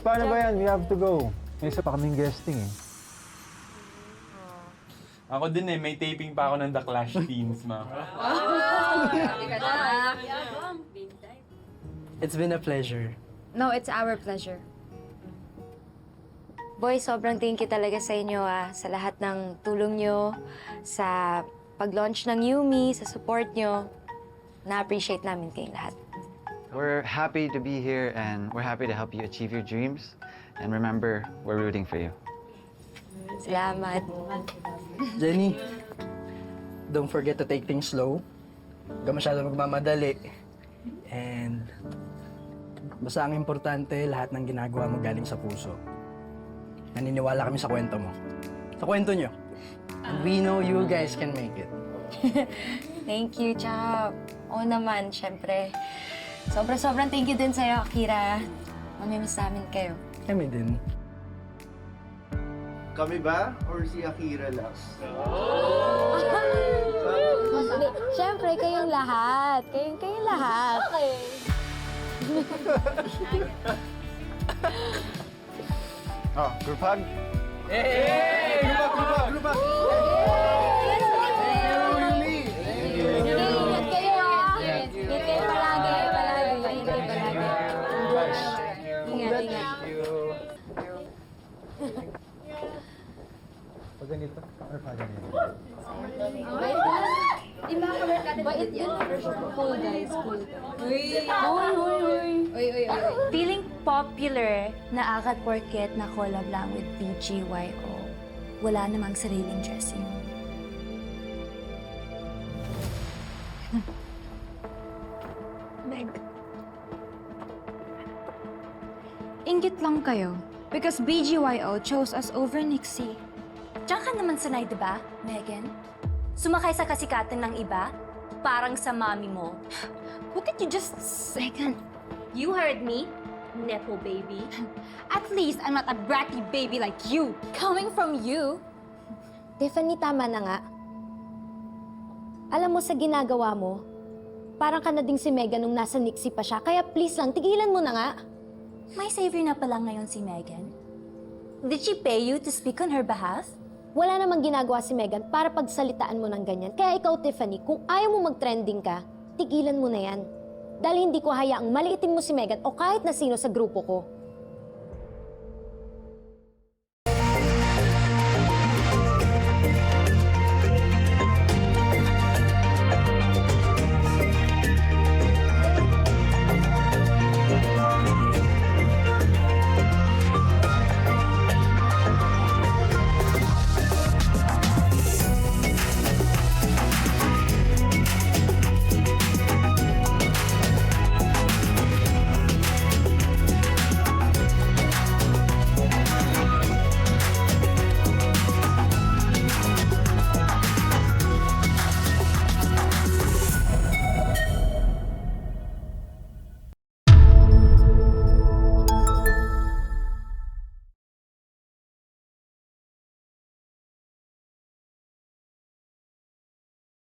paano ba yan? We have to go. May isa pa kaming guesting eh. Ako din eh, may taping pa ako ng The Clash Teens, ma'am. It's been a pleasure. No, it's our pleasure. Boy, sobrang thank you talaga sa inyo sa lahat ng tulong nyo, sa pag-launch ng Yumi, sa support nyo. Na-appreciate namin kayong lahat. We're happy to be here and we're happy to help you achieve your dreams. And remember, we're rooting for you. Salamat. Jenny, don't forget to take things slow. Huwag ka masyado magmamadali. And basta ang importante, lahat ng ginagawa mo galing sa puso. Naniniwala kami sa kwento mo. Sa kwento nyo. And we know you guys can make it. Thank you, Chap. Oo naman, syempre. Sobrang thank you din sa'yo, Akira. Mamimiss namin kayo. Kami din. Kami ba? Or si Akira lang? Syempre, kayong lahat. Kayong lahat. Okay. Oh, group hug? Group hug! Ingat kayo, Ingat kayo palagi. Ingat kayo palagi. Ingat. Pag ganito? Or pag ganito? Bait yun. Cool, guys. Cool. Feeling popular na agad porket na collab lang with BGYO. Wala namang sariling dressing room. Meg. Ingit lang kayo. Because BGYO chose us over Nixie. Diyan ka naman sanay, diba, Megan? Sumakay sa kasikatan ng iba, parang sa mami mo. What did you just say? You heard me, Nepo baby. At least I'm not a bratty baby like you. Coming from you. Tiffany, tama na nga. Alam mo, sa ginagawa mo, parang ka na ding si Megan nung nasa Nixie pa siya. Kaya please lang, tigilan mo na nga. May savior na pala ngayon si Megan. Did she pay you to speak on her behalf? Wala namang ginagawa si Megan para pagsalitaan mo ng ganyan. Kaya ikaw, Tiffany, kung ayaw mo mag-trending ka, tigilan mo na yan. Dahil hindi ko hayaang maliitin mo si Megan o kahit na sino sa grupo ko.